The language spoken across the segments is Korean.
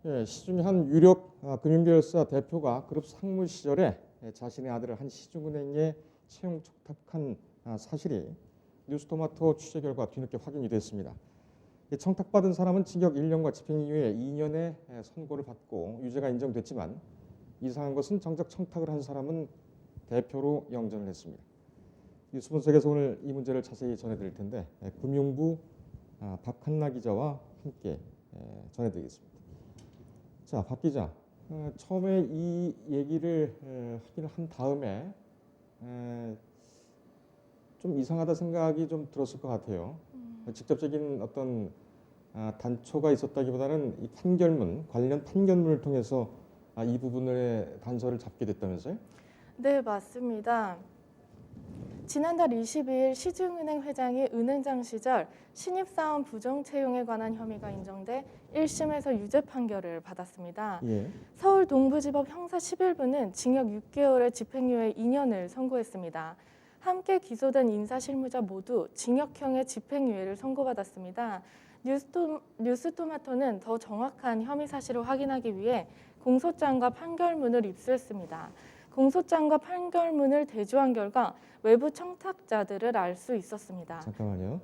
예, 시중의 한 유력 금융계열사 대표가 그룹 상무 시절에 자신의 아들을 한 시중은행에 채용 청탁한 사실이 뉴스토마토 취재 결과 뒤늦게 확인이 됐습니다. 청탁받은 사람은 징역 1년과 집행유예 2년의 선고를 받고 유죄가 인정됐지만 이상한 것은 정작 청탁을 한 사람은 대표로 영전을 했습니다. 뉴스분석에서 오늘 이 문제를 자세히 전해드릴 텐데 금융부 박한나 기자와 함께 전해드리겠습니다. 자, 박 기자, 처음에 이 얘기를 확인을 한 다음에 좀 이상하다 생각이 좀 들었을 것 같아요. 직접적인 어떤 단초가 있었다기보다는 이 판결문, 관련 판결문을 통해서 이 부분의 단서를 잡게 됐다면서요? 네, 맞습니다. 지난달 22일 시중은행 회장이 은행장 시절 신입사원 부정 채용에 관한 혐의가 인정돼 1심에서 유죄 판결을 받았습니다. 예. 서울 동부지법 형사 11부는 징역 6개월에 집행유예 2년을 선고했습니다. 함께 기소된 인사실무자 모두 징역형의 집행유예를 선고받았습니다. 뉴스토마토는 더 정확한 혐의 사실을 확인하기 위해 공소장과 판결문을 입수했습니다. 공소장과 판결문을 대조한 결과 외부 청탁자들을 알 수 있었습니다. 잠깐만요.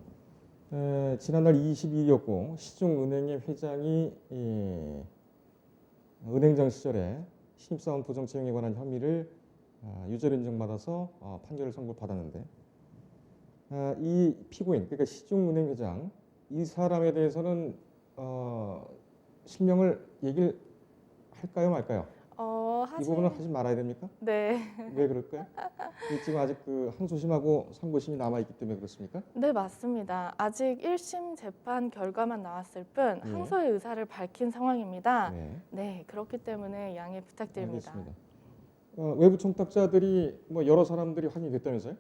지난달 22일이었고 시중은행의 회장이 은행장 시절에 신입사원 부정 채용에 관한 혐의를 유죄로 인정받아서 판결을 선고받았는데 이 피고인, 그러니까 시중은행 회장 이 사람에 대해서는 실명을 얘기를 할까요 말까요? 이 부분은 하지 말아야 됩니까? 네. 왜 그럴까요? 지금 아직 그 항소심하고 상고심이 남아있기 때문에 그렇습니까? 네, 맞습니다. 아직 1심 재판 결과만 나왔을 뿐 예. 항소의 의사를 밝힌 상황입니다. 네. 네, 그렇기 때문에 양해 부탁드립니다. 알겠습니다. 외부 청탁자들이 뭐 여러 사람들이 확인이 됐다면서요?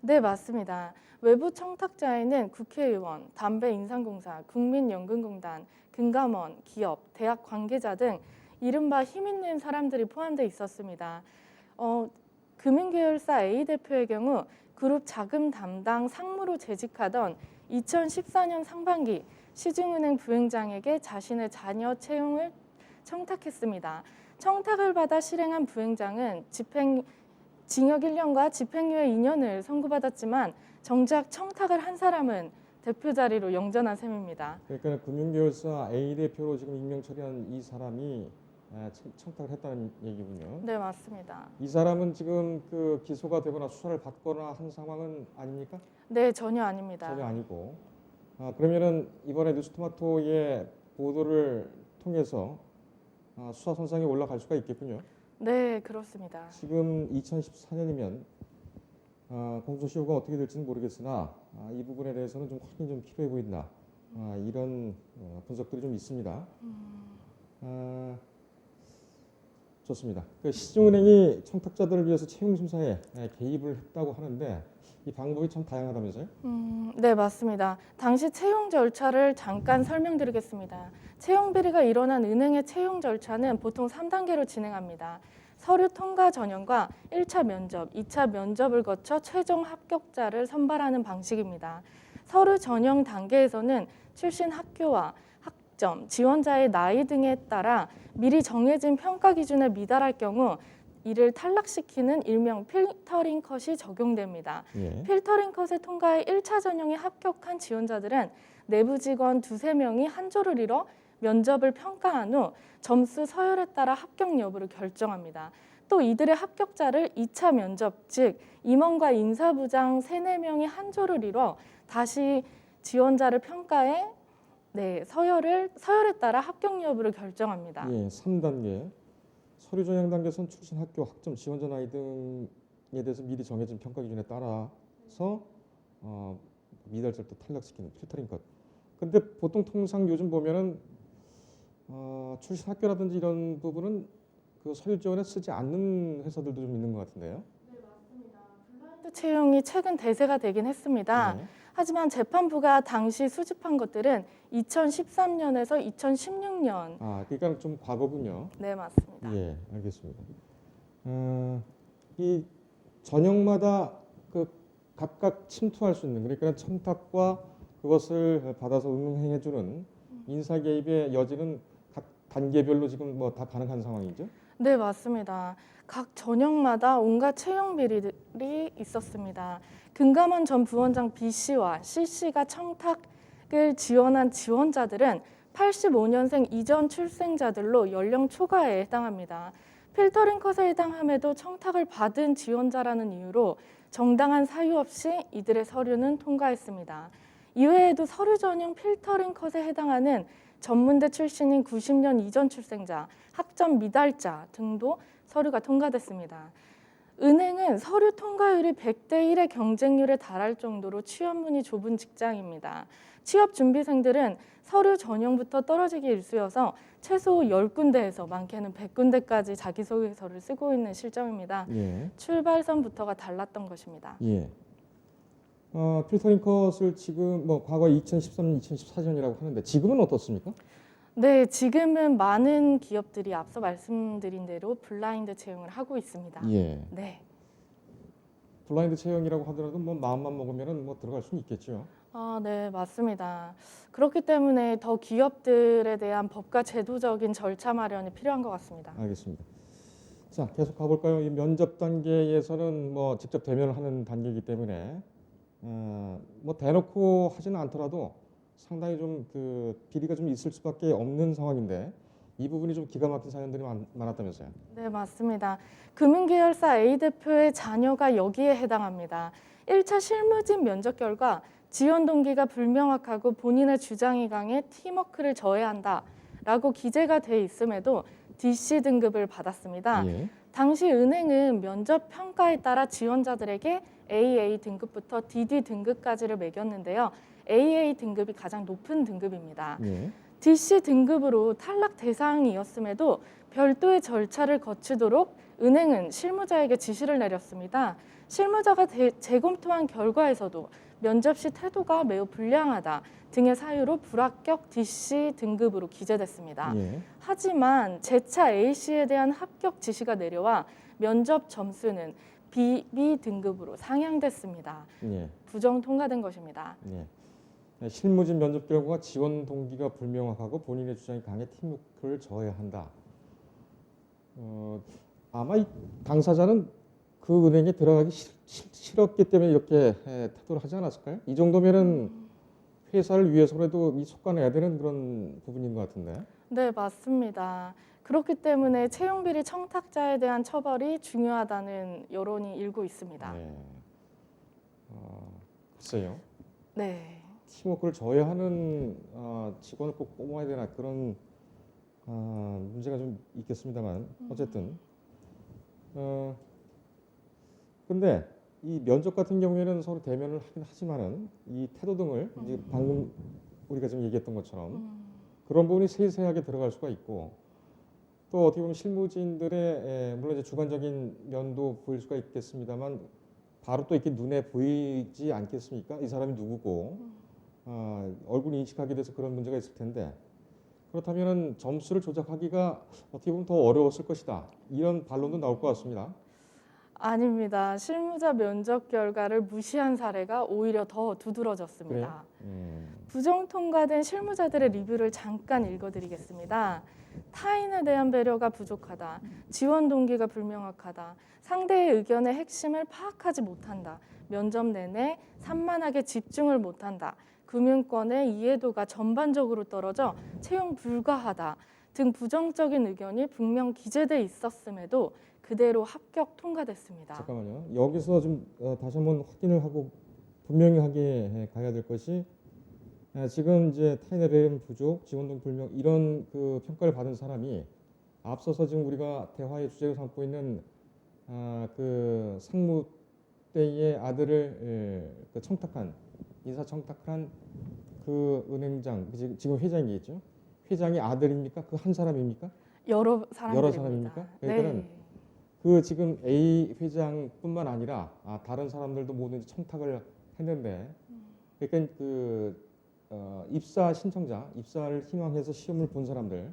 네, 맞습니다. 외부 청탁자에는 국회의원, 담배인상공사, 국민연금공단, 금감원, 기업, 대학 관계자 등 이른바 힘 있는 사람들이 포함되어 있었습니다. 금융계열사 A 대표의 경우 그룹 자금 담당 상무로 재직하던 2014년 상반기 시중은행 부행장에게 자신의 자녀 채용을 청탁했습니다. 청탁을 받아 실행한 부행장은 징역 1년과 집행유예 2년을 선고받았지만 정작 청탁을 한 사람은 대표 자리로 영전한 셈입니다. 그러니까 금융계열사 A 대표로 지금 임명 처리한 이 사람이 청탁을 했다는 얘기군요. 네, 맞습니다. 이 사람은 지금 그 기소가 되거나 수사를 받거나 한 상황은 아닙니까? 네, 전혀 아닙니다. 전혀 아니고. 그러면은 이번에 뉴스토마토의 보도를 통해서 수사 선상에 올라갈 수가 있겠군요. 네, 그렇습니다. 지금 2014년이면 공소시효가 어떻게 될지는 모르겠으나 이 부분에 대해서는 좀 확인이 좀 필요해 보인다. 이런 분석들이 좀 있습니다. 좋습니다. 그 시중은행이 청탁자들을 위해서 채용 심사에 개입을 했다고 하는데 이 방법이 참 다양하다면서요? 네, 맞습니다. 당시 채용 절차를 잠깐 설명드리겠습니다. 채용 비리가 일어난 은행의 채용 절차는 보통 3단계로 진행합니다. 서류 통과 전형과 1차 면접, 2차 면접을 거쳐 최종 합격자를 선발하는 방식입니다. 서류 전형 단계에서는 출신 학교와 학점, 지원자의 나이 등에 따라 미리 정해진 평가 기준에 미달할 경우 이를 탈락시키는 일명 필터링 컷이 적용됩니다. 예. 필터링 컷에 통과해 1차 전형에 합격한 지원자들은 내부 직원 2~3명이 한 조를 이뤄 면접을 평가한 후 점수 서열에 따라 합격 여부를 결정합니다. 또 이들의 합격자를 2차 면접, 즉 임원과 인사부장 3~4명이 한 조를 이뤄 다시 지원자를 평가해 서열에 따라 합격 여부를 결정합니다. 예, 3단계. 서류 전형 단계에서는 출신 학교, 학점, 지원자 나이 등에 대해서 미리 정해진 평가 기준에 따라서 미달절도 탈락시키는 필터링 컷. 근데 보통 통상 요즘 보면은 출신 학교라든지 이런 부분은 그 서류 지원에 쓰지 않는 회사들도 좀 있는 것 같은데요. 네, 맞습니다. 블라인드 채용이 최근 대세가 되긴 했습니다. 네. 하지만 재판부가 당시 수집한 것들은 2013년에서 2016년. 그러니까 좀 과거군요. 네, 맞습니다. 예, 알겠습니다. 이 전형마다 그 각각 침투할 수 있는, 그러니까 청탁과 그것을 받아서 응행해주는 인사 개입의 여지는 단계별로 지금 뭐 다 가능한 상황이죠? 네, 맞습니다. 각 전형마다 온갖 채용 비리들이 있었습니다. 금감원 전 부원장 B 씨와 C 씨가 청탁을 지원한 지원자들은 85년생 이전 출생자들로 연령 초과에 해당합니다. 필터링 컷에 해당함에도 청탁을 받은 지원자라는 이유로 정당한 사유 없이 이들의 서류는 통과했습니다. 이외에도 서류 전형 필터링 컷에 해당하는 전문대 출신인 90년 이전 출생자, 학점 미달자 등도 서류가 통과됐습니다. 은행은 서류 통과율이 100대 1의 경쟁률에 달할 정도로 취업문이 좁은 직장입니다. 취업 준비생들은 서류 전형부터 떨어지기 일쑤여서 최소 10군데에서 많게는 100군데까지 자기소개서를 쓰고 있는 실정입니다. 예. 출발선부터가 달랐던 것입니다. 예. 필터링 컷을 지금 뭐 과거 2013년, 2014년이라고 하는데 지금은 어떻습니까? 네, 지금은 많은 기업들이 앞서 말씀드린 대로 블라인드 채용을 하고 있습니다. 예. 네. 블라인드 채용이라고 하더라도 뭐 마음만 먹으면은 뭐 들어갈 수는 있겠죠. 네, 맞습니다. 그렇기 때문에 더 기업들에 대한 법과 제도적인 절차 마련이 필요한 것 같습니다. 알겠습니다. 자, 계속 가볼까요? 이 면접 단계에서는 뭐 직접 대면을 하는 단계이기 때문에 뭐 대놓고 하지는 않더라도 상당히 좀 그 비리가 좀 있을 수밖에 없는 상황인데 이 부분이 좀 기가 막힌 사연들이 많았다면서요? 네, 맞습니다. 금융계열사 A 대표의 자녀가 여기에 해당합니다. 1차 실무진 면접 결과 지원 동기가 불명확하고 본인의 주장이 강해 팀워크를 저해한다라고 기재가 돼 있음에도 DC 등급을 받았습니다. 예. 당시 은행은 면접 평가에 따라 지원자들에게 AA 등급부터 DD 등급까지를 매겼는데요. AA 등급이 가장 높은 등급입니다. 예. DC 등급으로 탈락 대상이었음에도 별도의 절차를 거치도록 은행은 실무자에게 지시를 내렸습니다. 실무자가 재검토한 결과에서도 면접 시 태도가 매우 불량하다 등의 사유로 불합격 DC 등급으로 기재됐습니다. 예. 하지만 재차 A씨에 대한 합격 지시가 내려와 면접 점수는 BB 등급으로 상향됐습니다. 예. 부정 통과된 것입니다. 예. 실무진 면접 결과가 지원 동기가 불명확하고 본인의 주장이 강해 팀워크를 저해한다. 아마 이 당사자는 그 은행에 들어가기 싫었기 때문에 이렇게 태도를 하지 않았을까요? 이 정도면은 회사를 위해서라도 이 속아내야 되는 그런 부분인 것 같은데. 네, 맞습니다. 그렇기 때문에 채용비리 청탁자에 대한 처벌이 중요하다는 여론이 일고 있습니다. 네. 글쎄요. 네. 팀워크를 저해하는 직원을 꼭 뽑아야 되나 그런 문제가 좀 있겠습니다만 어쨌든 근데 이 면접 같은 경우에는 서로 대면을 하긴 하지만은 이 태도 등을 이제 방금 우리가 지금 얘기했던 것처럼 그런 부분이 세세하게 들어갈 수가 있고 또 어떻게 보면 실무진들의 물론 이제 주관적인 면도 보일 수가 있겠습니다만 바로 또 이렇게 눈에 보이지 않겠습니까? 이 사람이 누구고 얼굴 인식하게 돼서 그런 문제가 있을 텐데 그렇다면은 점수를 조작하기가 어떻게 보면 더 어려웠을 것이다. 이런 반론도 나올 것 같습니다. 아닙니다. 실무자 면접 결과를 무시한 사례가 오히려 더 두드러졌습니다. 부정 통과된 실무자들의 리뷰를 잠깐 읽어드리겠습니다. 타인에 대한 배려가 부족하다. 지원 동기가 불명확하다. 상대의 의견의 핵심을 파악하지 못한다. 면접 내내 산만하게 집중을 못한다. 금융권의 이해도가 전반적으로 떨어져 채용 불가하다 등 부정적인 의견이 분명 기재돼 있었음에도 그대로 합격 통과됐습니다. 잠깐만요. 여기서 좀 다시 한번 확인을 하고 분명히 하게 가야 될 것이 지금 이제 타인에 대한 부족, 지원동 불명 이런 그 평가를 받은 사람이 앞서서 지금 우리가 대화의 주제로 삼고 있는 그 상무 때의 아들을 그 청탁한 인사 청탁한 그 은행장 지금 회장이겠죠? 회장의 아들입니까? 그 한 사람입니까? 여러 사람들입니다. 사람입니까? 그러니까는 네. 그 지금 A 회장뿐만 아니라 다른 사람들도 모두 청탁을 했는데 그러니까 그 입사 신청자, 입사를 희망해서 시험을 본 사람들,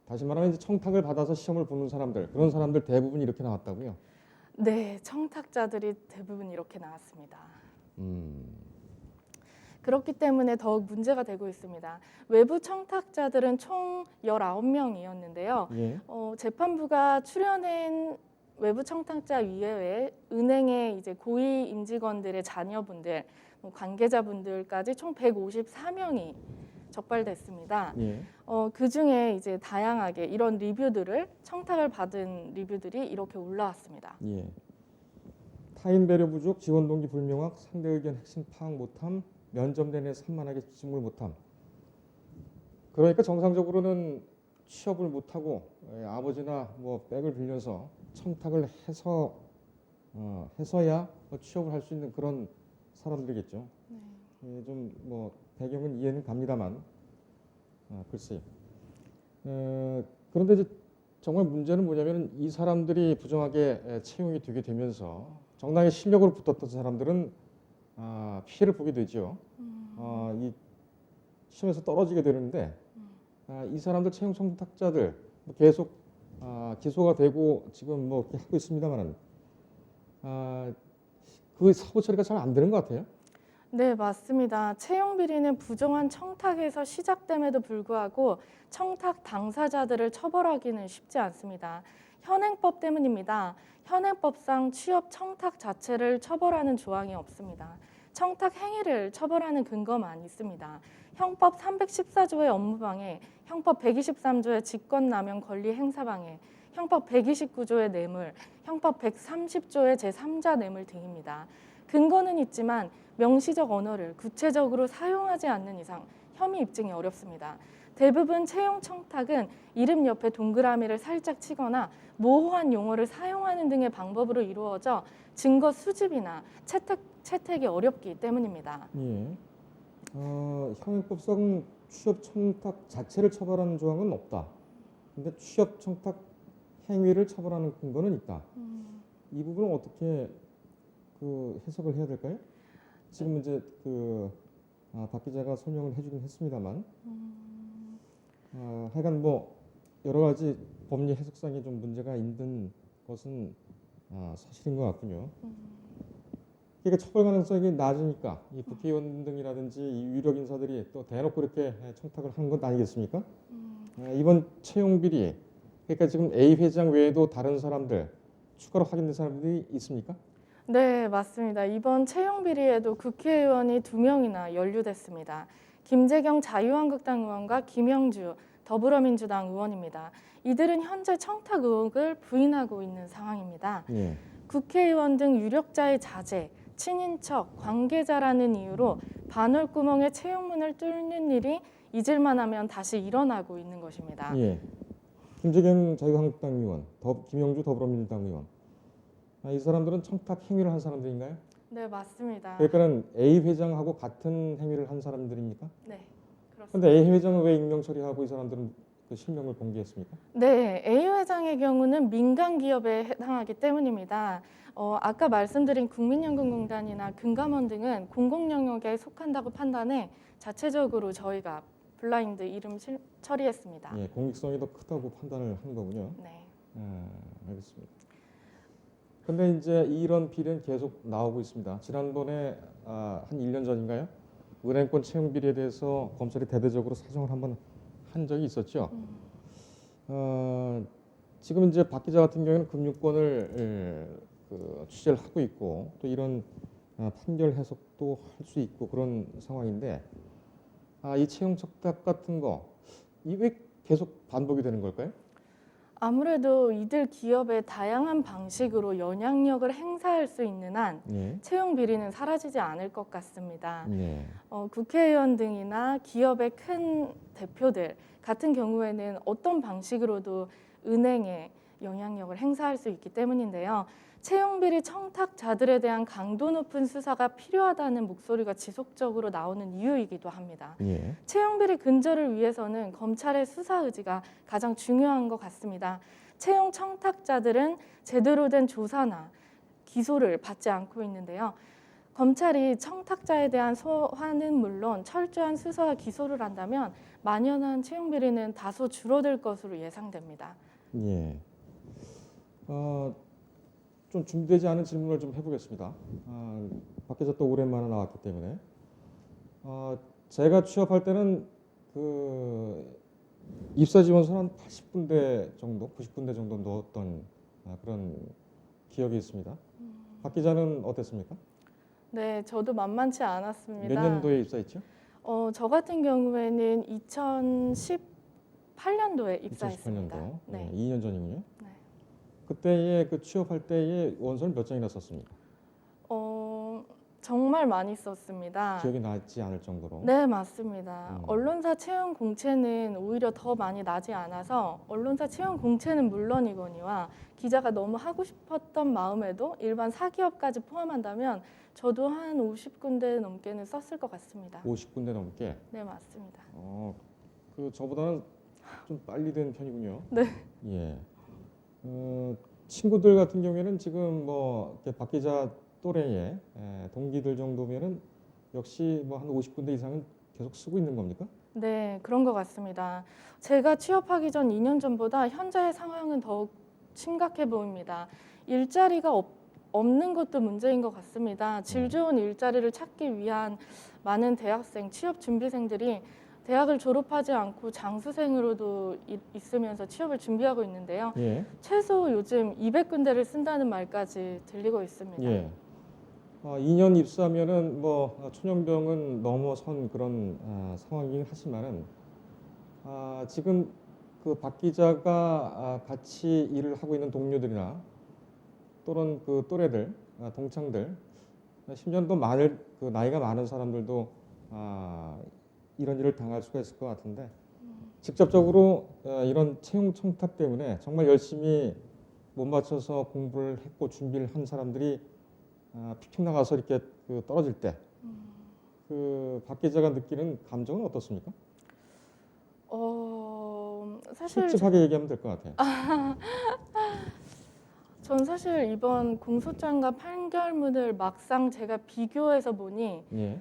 다시 말하면 이제 청탁을 받아서 시험을 보는 사람들, 그런 사람들 대부분 이렇게 나왔다고요? 네, 청탁자들이 대부분 이렇게 나왔습니다. 그렇기 때문에 더욱 문제가 되고 있습니다. 외부 청탁자들은 총 19명이었는데요. 예. 재판부가 출연한 외부 청탁자 이외에 은행의 이제 고위 임직원들의 자녀분들, 관계자분들까지 총 154명이 적발됐습니다. 예. 그 중에 이제 다양하게 이런 리뷰들을 청탁을 받은 리뷰들이 이렇게 올라왔습니다. 예. 타인 배려 부족, 지원 동기 불명확, 상대 의견 핵심 파악 못함, 면접 내내 산만하게 질문 못함. 그러니까 정상적으로는 취업을 못하고 아버지나 뭐 백을 빌려서 청탁을 해서야 뭐 취업을 할 수 있는 그런 사람들이겠죠. 예, 좀 뭐 배경은 이해는 갑니다만 글쎄요. 그런데 이제 정말 문제는 뭐냐면 이 사람들이 부정하게 채용이 되게 되면서 정당의 실력으로 붙었던 사람들은 피해를 보게 되죠. 이 시험에서 떨어지게 되는데 이 사람들 채용 청탁자들 계속 기소가 되고 지금 뭐 이렇게 하고 있습니다만은 그 사고 처리가 잘 안 되는 것 같아요. 네, 맞습니다. 채용 비리는 부정한 청탁에서 시작됨에도 불구하고 청탁 당사자들을 처벌하기는 쉽지 않습니다. 현행법 때문입니다. 현행법상 취업 청탁 자체를 처벌하는 조항이 없습니다. 청탁 행위를 처벌하는 근거만 있습니다. 형법 314조의 업무방해, 형법 123조의 직권남용 권리 행사방해, 형법 129조의 뇌물, 형법 130조의 제3자 뇌물 등입니다. 근거는 있지만 명시적 언어를 구체적으로 사용하지 않는 이상 혐의 입증이 어렵습니다. 대부분 채용 청탁은 이름 옆에 동그라미를 살짝 치거나 모호한 용어를 사용하는 등의 방법으로 이루어져 증거 수집이나 채택이 어렵기 때문입니다. 예. 현행법상 취업 청탁 자체를 처벌하는 조항은 없다. 근데 취업 청탁 행위를 처벌하는 근거는 있다. 이 부분은 어떻게 해석을 해야 될까요? 지금 이제 박 기자가 설명을 해주긴 했습니다만, 하여간 뭐 여러 가지 법리 해석상에 좀 문제가 있는 것은 사실인 것 같군요. 그러니까 처벌 가능성이 낮으니까 이 국회의원 등이라든지 이 유력 인사들이 또 대놓고 이렇게 청탁을 하는 것 아니겠습니까? 이번 채용 비리, 그러니까 지금 A 회장 외에도 다른 사람들 추가로 확인된 사람들이 있습니까? 네, 맞습니다. 이번 채용 비리에도 국회의원이 2명이나 연루됐습니다. 김재경 자유한국당 의원과 김영주 더불어민주당 의원입니다. 이들은 현재 청탁 의혹을 부인하고 있는 상황입니다. 예. 국회의원 등 유력자의 자제, 친인척, 관계자라는 이유로 반월구멍에 채용문을 뚫는 일이 잊을만하면 다시 일어나고 있는 것입니다. 예. 김재경 자유한국당 의원, 김영주 더불어민주당 의원. 이 사람들은 청탁 행위를 한 사람들인가요? 네, 맞습니다. 그러니까는 A 회장하고 같은 행위를 한 사람들입니까? 네, 그렇습니다. 그런데 A 회장은 왜 익명 처리하고 이 사람들은 그 실명을 공개했습니까? 네, A 회장의 경우는 민간 기업에 해당하기 때문입니다. 아까 말씀드린 국민연금공단이나 금감원 등은 공공 영역에 속한다고 판단해 자체적으로 저희가 블라인드 이름 처리했습니다. 예, 공익성이 더 크다고 판단을 한 거군요. 네. 알겠습니다. 근데 이제 이런 비리는 계속 나오고 있습니다. 지난번에 한 1년 전인가요? 은행권 채용 비리에 대해서 검찰이 대대적으로 사정을 한번 한 적이 있었죠. 지금 이제 박 기자 같은 경우에는 금융권을 취재를 하고 있고 또 이런 판결 해석도 할 수 있고 그런 상황인데 이 채용 청탁 같은 거 이 왜 계속 반복이 되는 걸까요? 아무래도 이들 기업의 다양한 방식으로 영향력을 행사할 수 있는 한 예. 채용 비리는 사라지지 않을 것 같습니다. 예. 국회의원 등이나 기업의 큰 대표들 같은 경우에는 어떤 방식으로도 은행에 영향력을 행사할 수 있기 때문인데요. 채용 비리 청탁자들에 대한 강도 높은 수사가 필요하다는 목소리가 지속적으로 나오는 이유이기도 합니다. 예. 채용 비리 근절을 위해서는 검찰의 수사 의지가 가장 중요한 것 같습니다. 채용 청탁자들은 제대로 된 조사나 기소를 받지 않고 있는데요. 검찰이 청탁자에 대한 소환은 물론 철저한 수사와 기소를 한다면 만연한 채용 비리는 다소 줄어들 것으로 예상됩니다. 예. 좀 준비되지 않은 질문을 좀 해보겠습니다. 밖에서 또 오랜만에 나왔기 때문에 제가 취업할 때는 그 입사 지원서 한 80군데 정도, 90군데 정도 넣었던 그런 기억이 있습니다. 박 기자는 어땠습니까? 네, 저도 만만치 몇 않았습니다. 년도에 입사했죠? 저 같은 경우에는 2018년도에 입사했습니다. 2018년도. 네. 2년 전이군요. 네. 그때에 그 취업할 때에 원서를 몇 장이나 썼습니까? 정말 많이 썼습니다. 기억이 나지 않을 정도로. 네, 맞습니다. 음. 언론사 채용 공채는 오히려 더 많이 나지 않아서 언론사 채용 공채는 물론이거니와 기자가 너무 하고 싶었던 마음에도 일반 사기업까지 포함한다면 저도 한 50군데 넘게는 썼을 것 같습니다. 50군데 넘게. 네, 맞습니다. 그 저보다는 좀 빨리 된 편이군요. 네. 예. 친구들 같은 경우에는 지금 뭐 이렇게 박 기자 또래의 동기들 정도면은 역시 뭐 한 50군데 이상은 계속 쓰고 있는 겁니까? 네, 그런 것 같습니다. 제가 취업하기 전 2년 전보다 현재의 상황은 더욱 심각해 보입니다. 일자리가 없는 것도 문제인 것 같습니다. 질 좋은 일자리를 찾기 위한 많은 대학생, 취업 준비생들이 대학을 졸업하지 않고 장수생으로도 있으면서 취업을 준비하고 있는데요. 예. 최소 요즘 200군데를 쓴다는 말까지 들리고 있습니다. 예. 2년 입사면은 뭐 초년병은 넘어선 그런 상황이긴 하지만은 지금 그 박 기자가 같이 일을 하고 있는 동료들이나 또는 그 또래들, 동창들, 심지어 또 그 나이가 많은 사람들도 이런 일을 당할 수가 있을 것 같은데 직접적으로 이런 채용 청탁 때문에 정말 열심히 못 맞춰서 공부를 했고 준비를 한 사람들이 피평 나가서 이렇게 그 떨어질 때 그 박 기자가 느끼는 감정은 어떻습니까? 사실 솔직하게 얘기하면 될 것 같아요. 전 사실 이번 공소장과 판결문을 막상 제가 비교해서 보니 예.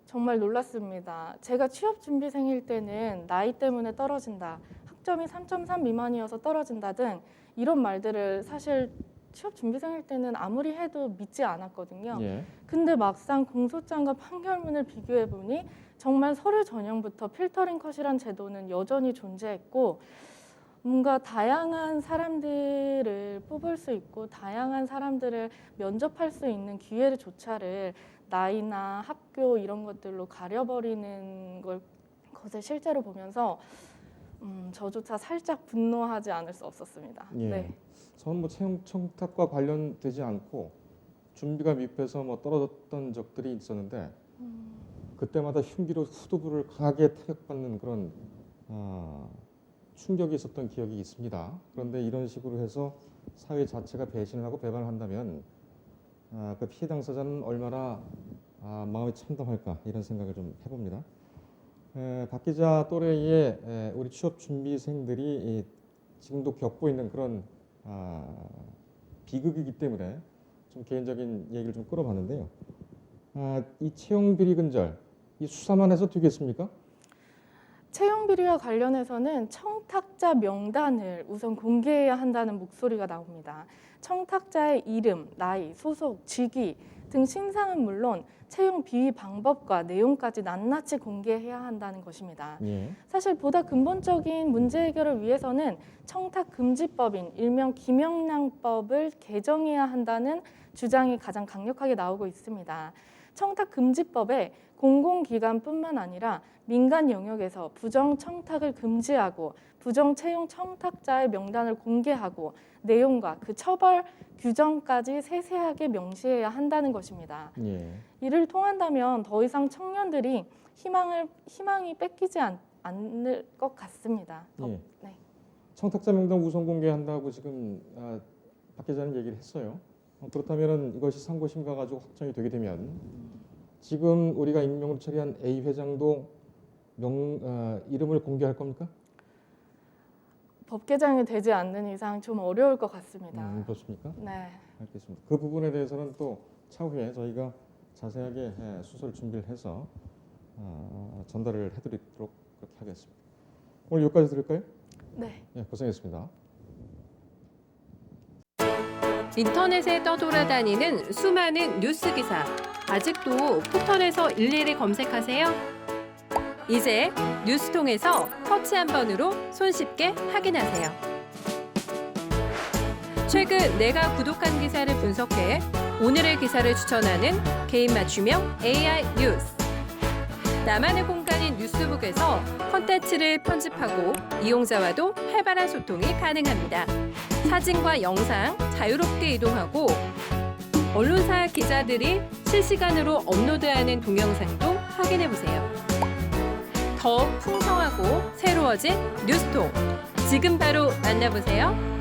정말 놀랐습니다. 제가 취업 준비생일 때는 나이 때문에 떨어진다, 학점이 3.3 미만이어서 떨어진다 등 이런 말들을 사실 취업 준비생일 때는 아무리 해도 믿지 않았거든요. 예. 근데 막상 공소장과 판결문을 비교해 보니 정말 서류 전형부터 필터링 컷이란 제도는 여전히 존재했고 뭔가 다양한 사람들을 뽑을 수 있고 다양한 사람들을 면접할 수 있는 기회조차를 나이나 학교 이런 것들로 가려버리는 것을 실제로 보면서 저조차 살짝 분노하지 않을 수 없었습니다. 예. 네. 저는 뭐 채용 청탁과 관련되지 않고 준비가 미흡해서 뭐 떨어졌던 적들이 있었는데 그때마다 흉기로 후두부를 강하게 타격받는 그런 충격이 있었던 기억이 있습니다. 그런데 이런 식으로 해서 사회 자체가 배신을 하고 배반을 한다면 그 피해 당사자는 얼마나 마음이 참담할까 이런 생각을 좀 해봅니다. 박 기자 또래의 우리 취업 준비생들이 지금도 겪고 있는 그런 비극이기 때문에 좀 개인적인 얘기를 좀 끌어봤는데요. 이 채용 비리 근절, 이 수사만 해서 되겠습니까? 채용 비리와 관련해서는 청탁자 명단을 우선 공개해야 한다는 목소리가 나옵니다. 청탁자의 이름, 나이, 소속, 직위 등 신상은 물론 채용 비위 방법과 내용까지 낱낱이 공개해야 한다는 것입니다. 예. 사실 보다 근본적인 문제 해결을 위해서는 청탁금지법인 일명 김영란법을 개정해야 한다는 주장이 가장 강력하게 나오고 있습니다. 청탁금지법에 공공기관뿐만 아니라 민간 영역에서 부정 청탁을 금지하고 부정 채용 청탁자의 명단을 공개하고 내용과 그 처벌 규정까지 세세하게 명시해야 한다는 것입니다. 예. 이를 통한다면 더 이상 청년들이 희망이 뺏기지 않을 것 같습니다. 예. 네. 청탁자 명단 우선 공개한다고 지금 박 기자는 얘기를 했어요. 그렇다면 이것이 상고심가 가지고 확정이 되게 되면 지금 우리가 익명으로 처리한 A 회장도 이름을 공개할 겁니까? 법 개정이 되지 않는 이상 좀 어려울 것 같습니다. 그렇습니까? 네. 알겠습니다. 그 부분에 대해서는 또 차후에 저희가 자세하게 수설 준비를 해서 전달을 해드리도록 그렇게 하겠습니다. 오늘 여기까지 들을까요? 네. 네, 고생했습니다. 인터넷에 떠돌아다니는 수많은 뉴스 기사. 아직도 포털에서 일일이 검색하세요? 이제 뉴스통에서 터치 한 번으로 손쉽게 확인하세요. 최근 내가 구독한 기사를 분석해 오늘의 기사를 추천하는 개인 맞춤형 AI 뉴스. 나만의 공간인 뉴스북에서 콘텐츠를 편집하고 이용자와도 활발한 소통이 가능합니다. 사진과 영상 자유롭게 이동하고 언론사 기자들이 실시간으로 업로드하는 동영상도 확인해보세요. 더욱 풍성하고 새로워진 뉴스통. 지금 바로 만나보세요.